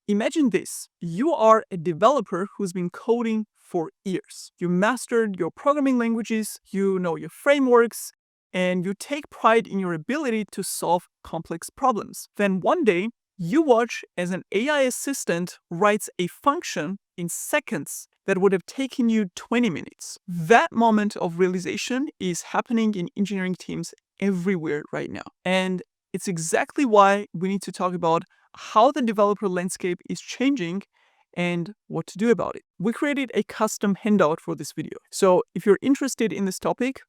Imagine this. You are a developer who's been coding for years. You mastered your programming languages, you know your frameworks, and you take pride in your ability to solve complex problems. Then one day, you watch as an AI assistant writes a function in seconds that would have taken you 20 minutes. That moment of realization is happening in engineering teams everywhere right now. And it's exactly why we need to talk about how the developer landscape is changing and what to do about it. We created a custom handout for this video. So if you're interested in this topic,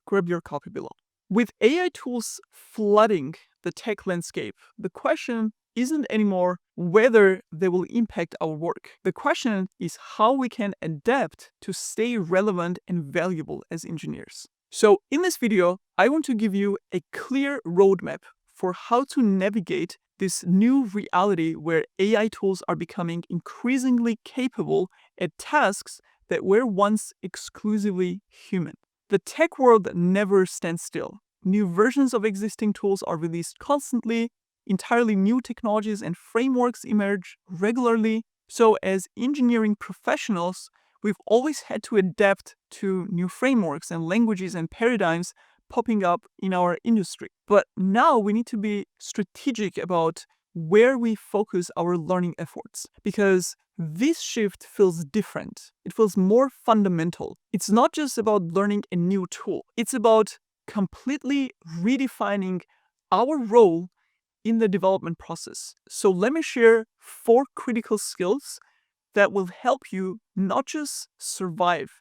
grab your copy below. With AI tools flooding the tech landscape, the question isn't anymore whether they will impact our work. The question is how we can adapt to stay relevant and valuable as engineers. So in this video, I want to give you a clear roadmap for how to navigate this new reality where AI tools are becoming increasingly capable at tasks that were once exclusively human. The tech world never stands still. New versions of existing tools are released constantly, entirely new technologies and frameworks emerge regularly. So as engineering professionals, we've always had to adapt to new frameworks and languages and paradigms popping up in our industry. But now we need to be strategic about where we focus our learning efforts, because this shift feels different. It feels more fundamental. It's not just about learning a new tool. It's about completely redefining our role in the development process. So let me share 4 critical skills that will help you not just survive,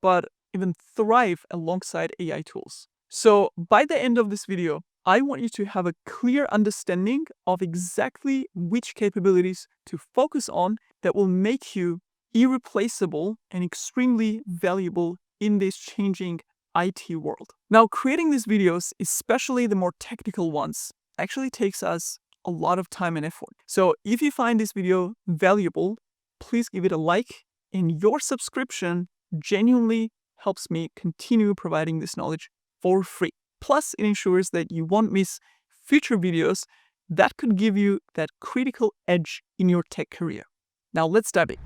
but even thrive alongside AI tools. So by the end of this video, I want you to have a clear understanding of exactly which capabilities to focus on that will make you irreplaceable and extremely valuable in this changing IT world. Now, creating these videos, especially the more technical ones, actually takes us a lot of time and effort. So if you find this video valuable, please give it a like, and your subscription genuinely helps me continue providing this knowledge for free. Plus, it ensures that you won't miss future videos that could give you that critical edge in your tech career. Now, let's dive in.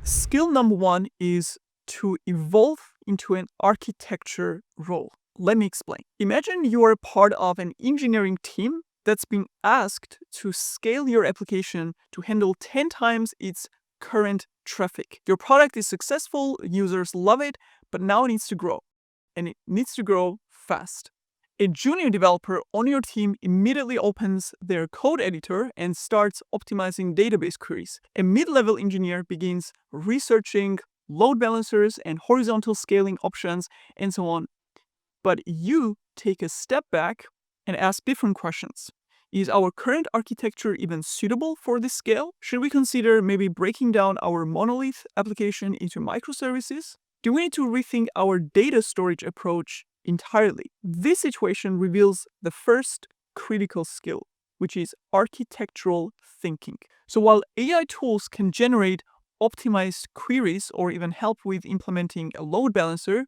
Skill number 1 is to evolve into an architecture role. Let me explain. Imagine you are a part of an engineering team that's been asked to scale your application to handle 10 times its current traffic. Your product is successful, users love it, but now it needs to grow. And it needs to grow fast. A junior developer on your team immediately opens their code editor and starts optimizing database queries. A mid-level engineer begins researching load balancers and horizontal scaling options and so on. But you take a step back and ask different questions. Is our current architecture even suitable for this scale? Should we consider maybe breaking down our monolith application into microservices? Do we need to rethink our data storage approach entirely? This situation reveals the first critical skill, which is architectural thinking. So while AI tools can generate optimized queries or even help with implementing a load balancer,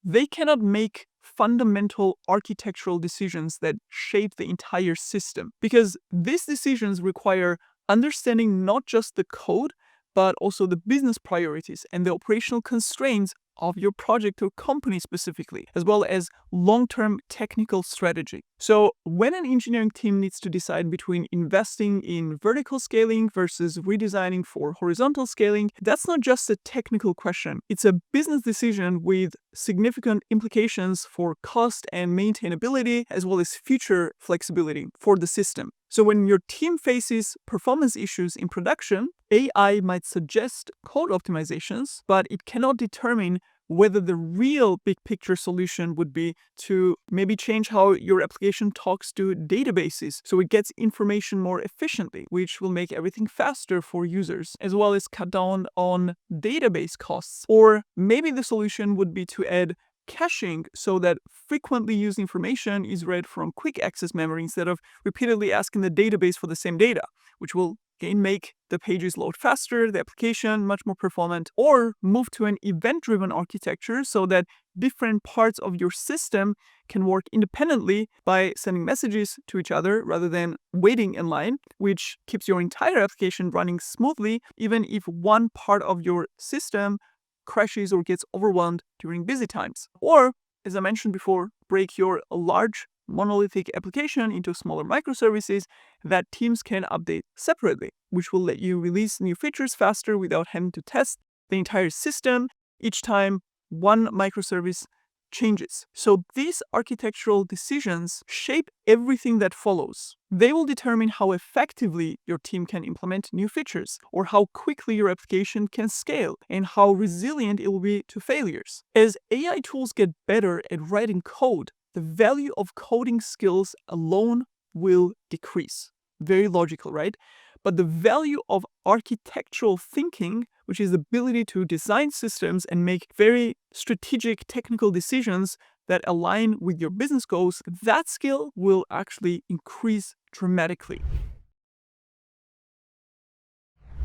they cannot make fundamental architectural decisions that shape the entire system, because these decisions require understanding not just the code, but also the business priorities and the operational constraints of your project or company specifically, as well as long-term technical strategy. So when an engineering team needs to decide between investing in vertical scaling versus redesigning for horizontal scaling, that's not just a technical question. It's a business decision with significant implications for cost and maintainability, as well as future flexibility for the system. So when your team faces performance issues in production, AI might suggest code optimizations, but it cannot determine whether the real big picture solution would be to maybe change how your application talks to databases so it gets information more efficiently, which will make everything faster for users, as well as cut down on database costs. Or maybe the solution would be to add caching so that frequently used information is read from quick access memory instead of repeatedly asking the database for the same data, which will again, make the pages load faster, the application much more performant, or move to an event-driven architecture so that different parts of your system can work independently by sending messages to each other rather than waiting in line, which keeps your entire application running smoothly, even if one part of your system crashes or gets overwhelmed during busy times. Or, as I mentioned before, break your large monolithic application into smaller microservices that teams can update separately, which will let you release new features faster without having to test the entire system each time one microservice changes. So these architectural decisions shape everything that follows. They will determine how effectively your team can implement new features, or how quickly your application can scale, and how resilient it will be to failures. As AI tools get better at writing code, the value of coding skills alone will decrease. Very logical, right? But the value of architectural thinking, which is the ability to design systems and make very strategic technical decisions that align with your business goals, that skill will actually increase dramatically.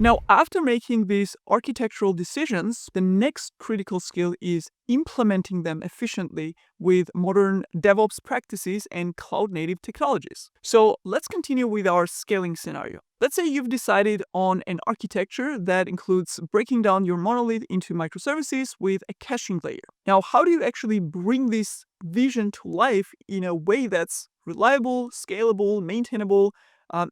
Now, after making these architectural decisions, the next critical skill is implementing them efficiently with modern DevOps practices and cloud-native technologies. So let's continue with our scaling scenario. Let's say you've decided on an architecture that includes breaking down your monolith into microservices with a caching layer. Now, how do you actually bring this vision to life in a way that's reliable, scalable, maintainable,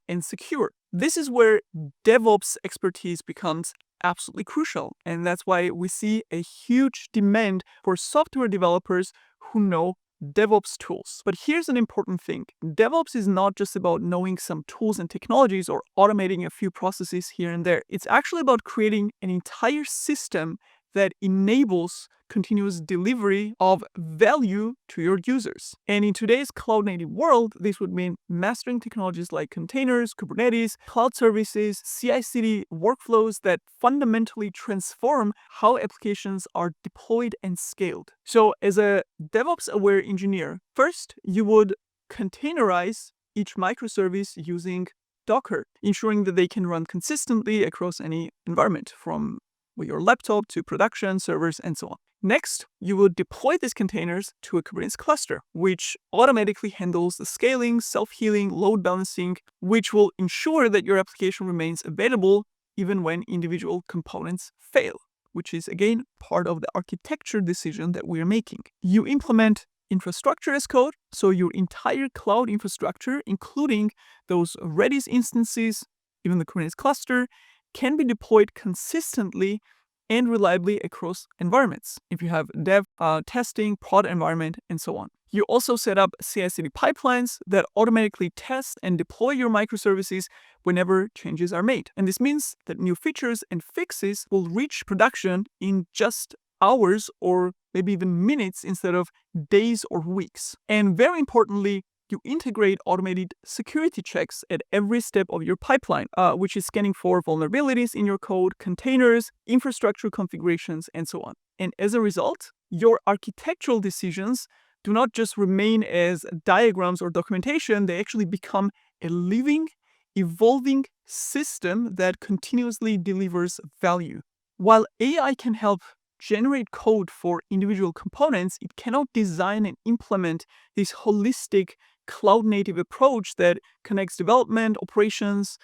and secure? This is where DevOps expertise becomes absolutely crucial, and that's why we see a huge demand for software developers who know DevOps tools. But here's an important thing. DevOps is not just about knowing some tools and technologies or automating a few processes here and there. It's actually about creating an entire system that enables continuous delivery of value to your users. And in today's cloud-native world, this would mean mastering technologies like containers, Kubernetes, cloud services, CI/CD workflows that fundamentally transform how applications are deployed and scaled. So as a DevOps-aware engineer, first, you would containerize each microservice using Docker, ensuring that they can run consistently across any environment, from your laptop to production servers and so on. Next, you will deploy these containers to a Kubernetes cluster, which automatically handles the scaling, self-healing, load balancing, which will ensure that your application remains available even when individual components fail, which is again part of the architecture decision that we're making. You implement infrastructure as code, so your entire cloud infrastructure, including those Redis instances, even the Kubernetes cluster, can be deployed consistently and reliably across environments if you have dev, testing, prod environment, and so on. You also set up CI/CD pipelines that automatically test and deploy your microservices whenever changes are made. And this means that new features and fixes will reach production in just hours or maybe even minutes instead of days or weeks. And very importantly, you integrate automated security checks at every step of your pipeline, which is scanning for vulnerabilities in your code, containers, infrastructure configurations, and so on. And as a result, your architectural decisions do not just remain as diagrams or documentation, they actually become a living, evolving system that continuously delivers value. While AI can help generate code for individual components, it cannot design and implement this holistic cloud-native approach that connects development, operations,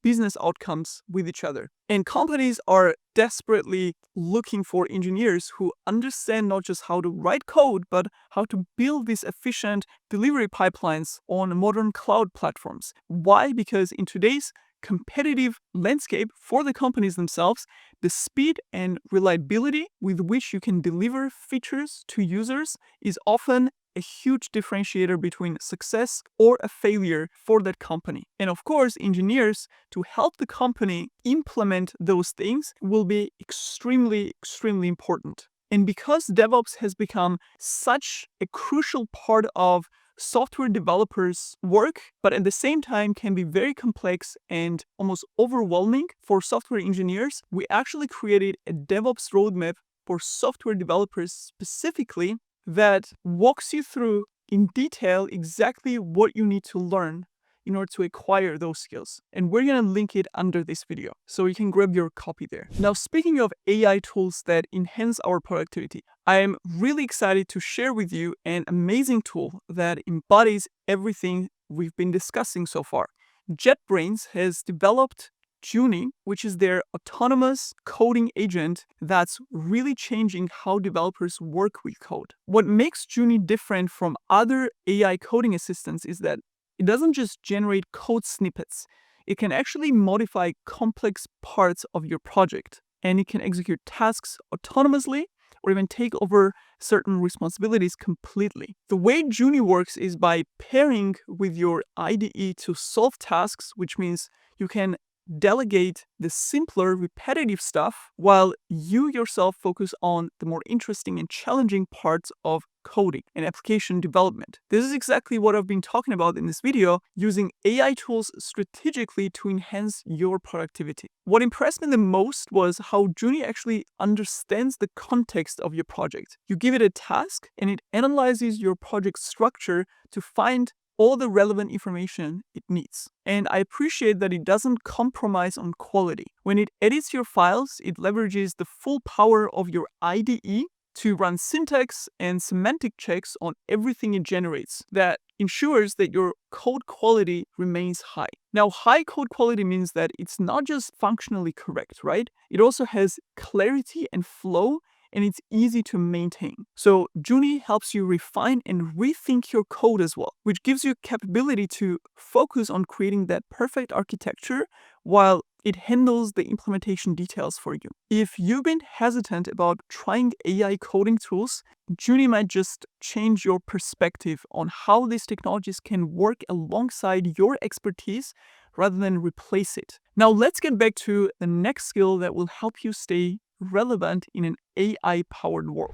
business outcomes with each other. And companies are desperately looking for engineers who understand not just how to write code, but how to build these efficient delivery pipelines on modern cloud platforms. Why? Because in today's competitive landscape for the companies themselves, the speed and reliability with which you can deliver features to users is often a huge differentiator between success or a failure for that company. And of course, engineers to help the company implement those things will be extremely important. And because DevOps has become such a crucial part of software developers' work, but at the same time can be very complex and almost overwhelming for software engineers, we actually created a DevOps roadmap for software developers specifically that walks you through in detail exactly what you need to learn in order to acquire those skills. And we're going to link it under this video, so you can grab your copy there. Now, speaking of AI tools that enhance our productivity, I am really excited to share with you an amazing tool that embodies everything we've been discussing so far. JetBrains has developed Junie, which is their autonomous coding agent that's really changing how developers work with code. What makes Junie different from other AI coding assistants is that it doesn't just generate code snippets. It can actually modify complex parts of your project, and it can execute tasks autonomously or even take over certain responsibilities completely. The way Junie works is by pairing with your IDE to solve tasks, which means you can delegate the simpler, repetitive stuff while you yourself focus on the more interesting and challenging parts of coding and application development. This is exactly what I've been talking about in this video, using AI tools strategically to enhance your productivity. What impressed me the most was how Junie actually understands the context of your project. You give it a task and it analyzes your project structure to find all the relevant information it needs. And I appreciate that it doesn't compromise on quality. When it edits your files, it leverages the full power of your IDE to run syntax and semantic checks on everything it generates. That ensures that your code quality remains high. Now, high code quality means that it's not just functionally correct, right? It also has clarity and flow, and it's easy to maintain. So Junie helps you refine and rethink your code as well, which gives you capability to focus on creating that perfect architecture while it handles the implementation details for you. If you've been hesitant about trying AI coding tools, Junie might just change your perspective on how these technologies can work alongside your expertise rather than replace it. Now let's get back to the next skill that will help you stay relevant in an AI-powered world.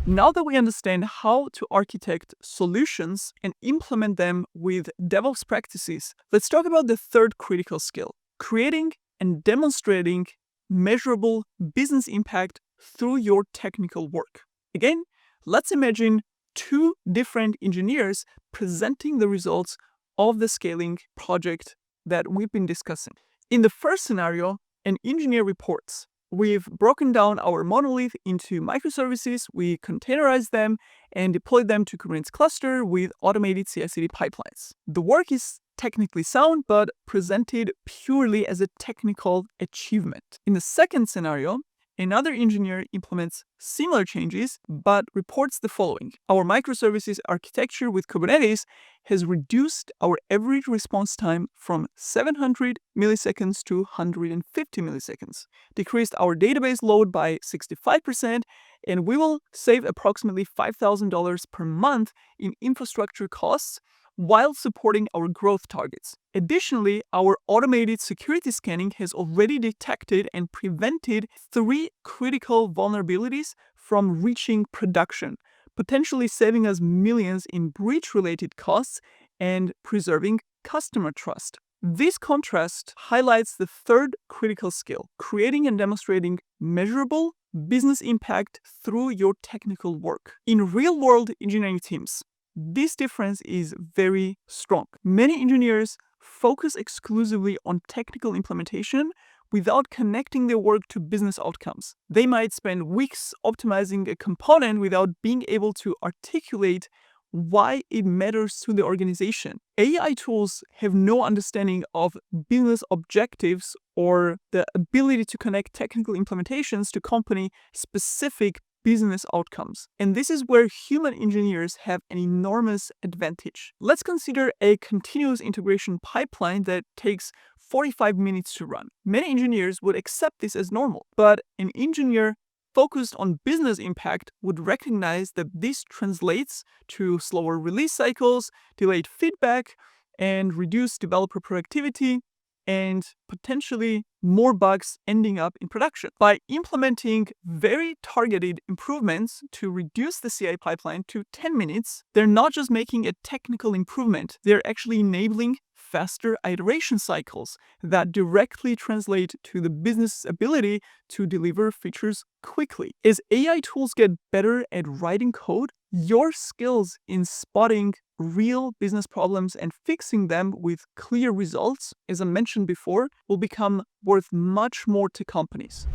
Now that we understand how to architect solutions and implement them with DevOps practices, let's talk about the third critical skill: creating and demonstrating measurable business impact through your technical work. Again, let's imagine two different engineers presenting the results of the scaling project that we've been discussing. In the first scenario, an engineer reports, we've broken down our monolith into microservices, we containerized them, and deployed them to Kubernetes cluster with automated CI/CD pipelines. The work is technically sound, but presented purely as a technical achievement. In the second scenario, another engineer implements similar changes, but reports the following: our microservices architecture with Kubernetes has reduced our average response time from 700 milliseconds to 150 milliseconds, decreased our database load by 65%, and we will save approximately $5,000 per month in infrastructure costs while supporting our growth targets. Additionally, our automated security scanning has already detected and prevented 3 critical vulnerabilities from reaching production, potentially saving us millions in breach-related costs and preserving customer trust. This contrast highlights the third critical skill: creating and demonstrating measurable business impact through your technical work. In real-world engineering teams, this difference is very strong. Many engineers focus exclusively on technical implementation without connecting their work to business outcomes. They might spend weeks optimizing a component without being able to articulate why it matters to the organization. AI tools have no understanding of business objectives or the ability to connect technical implementations to company-specific business outcomes. And this is where human engineers have an enormous advantage. Let's consider a continuous integration pipeline that takes 45 minutes to run. Many engineers would accept this as normal, but an engineer focused on business impact would recognize that this translates to slower release cycles, delayed feedback, and reduced developer productivity, and potentially more bugs ending up in production. By implementing very targeted improvements to reduce the CI pipeline to 10 minutes, they're not just making a technical improvement, they're actually enabling faster iteration cycles that directly translate to the business's ability to deliver features quickly. As AI tools get better at writing code, your skills in spotting real business problems and fixing them with clear results, as I mentioned before, will become worth much more to companies.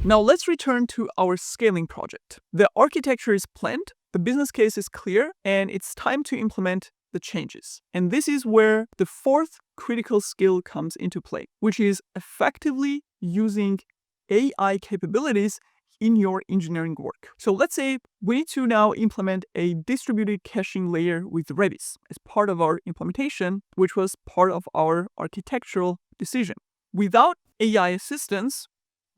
Now let's return to our scaling project. The architecture is planned, the business case is clear, and it's time to implement the changes. And this is where the fourth critical skill comes into play, which is effectively using AI capabilities in your engineering work. So let's say we need to now implement a distributed caching layer with Redis as part of our implementation, which was part of our architectural decision. Without AI assistance,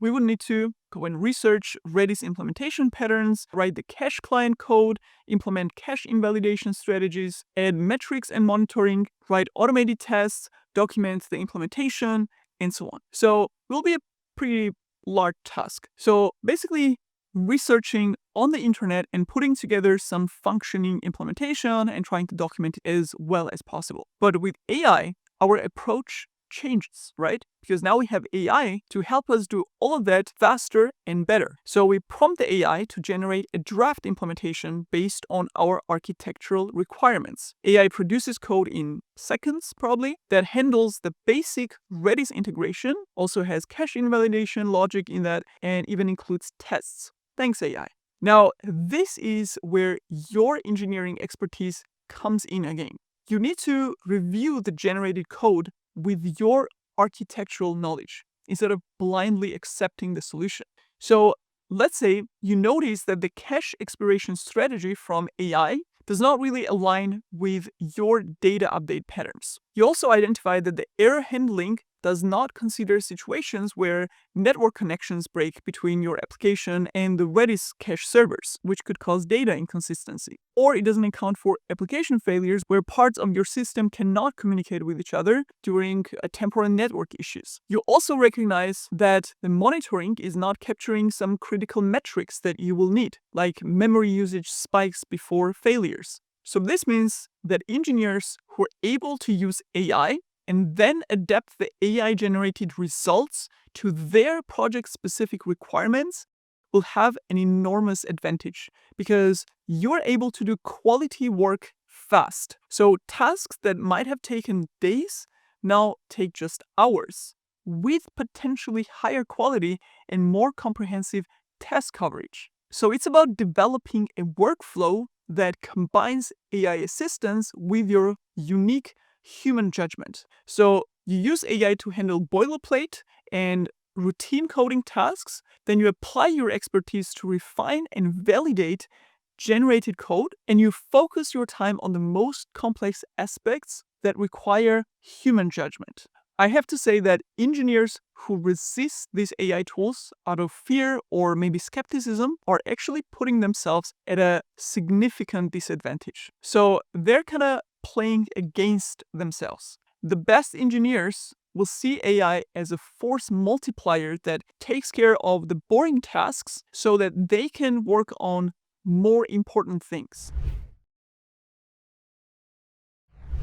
we would need to go and research Redis implementation patterns, write the cache client code, implement cache invalidation strategies, add metrics and monitoring, write automated tests, document the implementation, and so on. So it will be a pretty large task. So basically, researching on the internet and putting together some functioning implementation and trying to document it as well as possible. But with AI, our approach changes, right? Because now we have AI to help us do all of that faster and better. So we prompt the AI to generate a draft implementation based on our architectural requirements. AI produces code in seconds, probably, that handles the basic Redis integration, also has cache invalidation logic in that, and even includes tests. Thanks, AI. Now, this is where your engineering expertise comes in again. You need to review the generated code with your architectural knowledge instead of blindly accepting the solution. So let's say you notice that the cache expiration strategy from AI does not really align with your data update patterns. You also identify that the error handling does not consider situations where network connections break between your application and the Redis cache servers, which could cause data inconsistency. Or it doesn't account for application failures where parts of your system cannot communicate with each other during temporal network issues. You also recognize that the monitoring is not capturing some critical metrics that you will need, like memory usage spikes before failures. So this means that engineers who are able to use AI and then adapt the AI-generated results to their project-specific requirements will have an enormous advantage because you're able to do quality work fast. So tasks that might have taken days now take just hours with potentially higher quality and more comprehensive test coverage. So it's about developing a workflow that combines AI assistance with your unique human judgment. So you use AI to handle boilerplate and routine coding tasks, then you apply your expertise to refine and validate generated code, and you focus your time on the most complex aspects that require human judgment. I have to say that engineers who resist these AI tools out of fear or maybe skepticism are actually putting themselves at a significant disadvantage. So they're kind of playing against themselves. The best engineers will see AI as a force multiplier that takes care of the boring tasks so that they can work on more important things.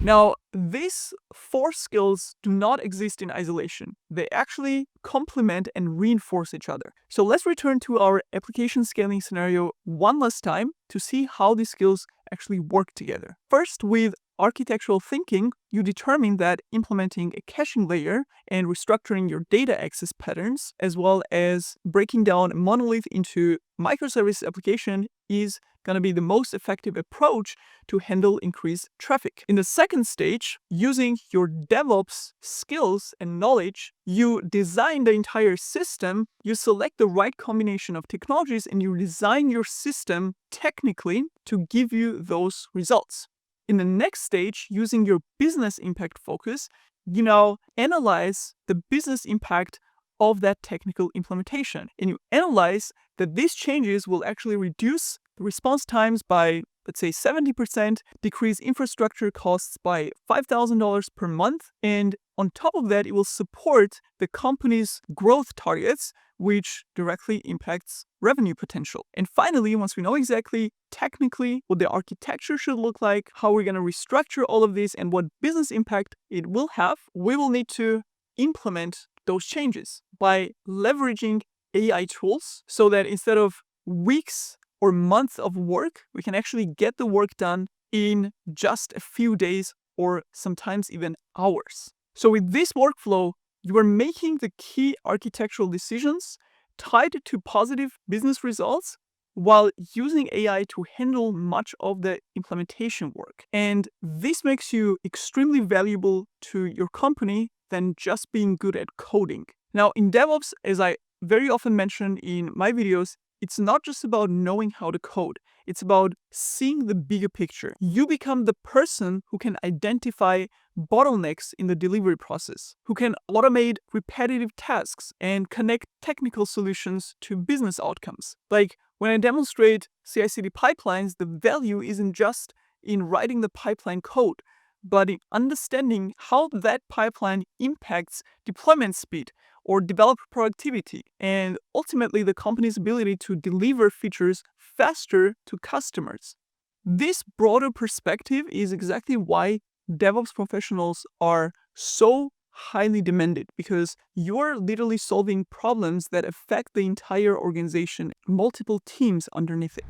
Now, these four skills do not exist in isolation. They actually complement and reinforce each other. So let's return to our application scaling scenario one last time to see how these skills actually work together. First, with architectural thinking, you determine that implementing a caching layer and restructuring your data access patterns, as well as breaking down a monolith into microservice application is going to be the most effective approach to handle increased traffic. In the second stage, using your DevOps skills and knowledge, you design the entire system, you select the right combination of technologies, and you design your system technically to give you those results. In the next stage, using your business impact focus, you now analyze the business impact of that technical implementation. And you analyze that these changes will actually reduce the response times by, let's say, 70%, decrease infrastructure costs by $5,000 per month, and on top of that, it will support the company's growth targets, which directly impacts revenue potential. And finally, once we know exactly technically what the architecture should look like, how we're going to restructure all of this, and what business impact it will have, we will need to implement those changes by leveraging AI tools so that instead of weeks or months of work, we can actually get the work done in just a few days or sometimes even hours. So with this workflow, you are making the key architectural decisions tied to positive business results while using AI to handle much of the implementation work. And this makes you extremely valuable to your company than just being good at coding. Now, in DevOps, as I very often mention in my videos, it's not just about knowing how to code. It's about seeing the bigger picture. You become the person who can identify bottlenecks in the delivery process, who can automate repetitive tasks and connect technical solutions to business outcomes. Like when I demonstrate CI/CD pipelines, the value isn't just in writing the pipeline code, but in understanding how that pipeline impacts deployment speed or developer productivity, and ultimately the company's ability to deliver features faster to customers. This broader perspective is exactly why DevOps professionals are so highly demanded, because you're literally solving problems that affect the entire organization, multiple teams underneath it.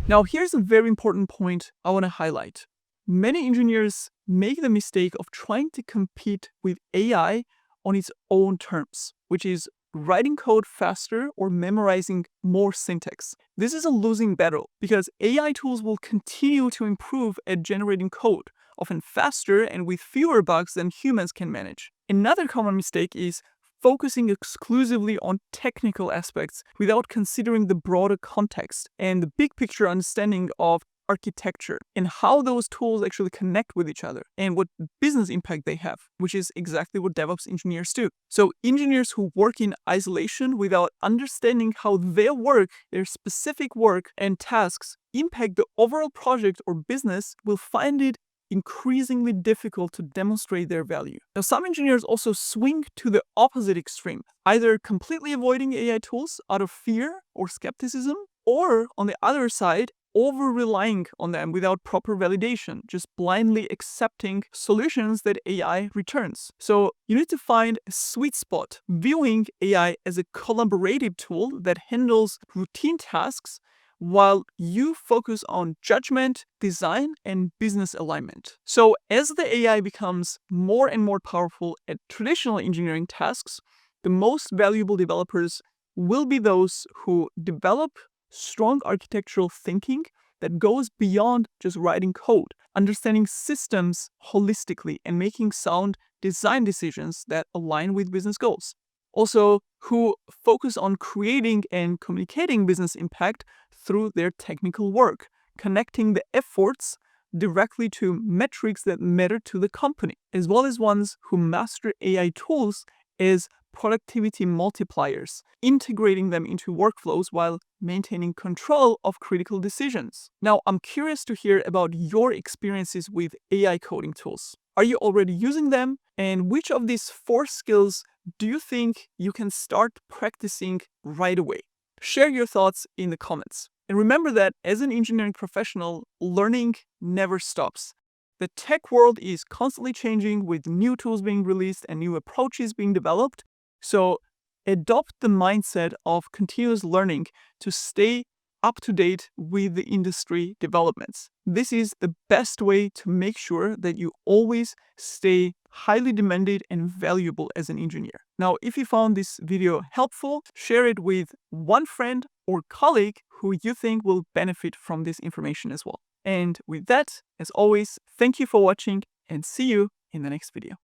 Now, here's a very important point I want to highlight. Many engineers make the mistake of trying to compete with AI on its own terms, which is writing code faster or memorizing more syntax. This is a losing battle because AI tools will continue to improve at generating code, often faster and with fewer bugs than humans can manage. Another common mistake is focusing exclusively on technical aspects without considering the broader context and the big picture understanding of architecture and how those tools actually connect with each other and what business impact they have, which is exactly what DevOps engineers do. So engineers who work in isolation without understanding how their work, their specific work and tasks impact the overall project or business will find it increasingly difficult to demonstrate their value. Now, some engineers also swing to the opposite extreme, either completely avoiding AI tools out of fear or skepticism, or on the other side, over-relying on them without proper validation, just blindly accepting solutions that AI returns. So you need to find a sweet spot, viewing AI as a collaborative tool that handles routine tasks while you focus on judgment, design, and business alignment. So as the AI becomes more and more powerful at traditional engineering tasks, the most valuable developers will be those who develop strong architectural thinking that goes beyond just writing code, understanding systems holistically and making sound design decisions that align with business goals. Also, who focus on creating and communicating business impact through their technical work, connecting the efforts directly to metrics that matter to the company, as well as ones who master AI tools as productivity multipliers, integrating them into workflows while maintaining control of critical decisions. Now, I'm curious to hear about your experiences with AI coding tools. Are you already using them? And which of these 4 skills do you think you can start practicing right away? Share your thoughts in the comments. And remember that as an engineering professional, learning never stops. The tech world is constantly changing with new tools being released and new approaches being developed. So adopt the mindset of continuous learning to stay up to date with the industry developments. This is the best way to make sure that you always stay highly demanded and valuable as an engineer. Now, if you found this video helpful, share it with one friend or colleague who you think will benefit from this information as well. And with that, as always, thank you for watching and see you in the next video.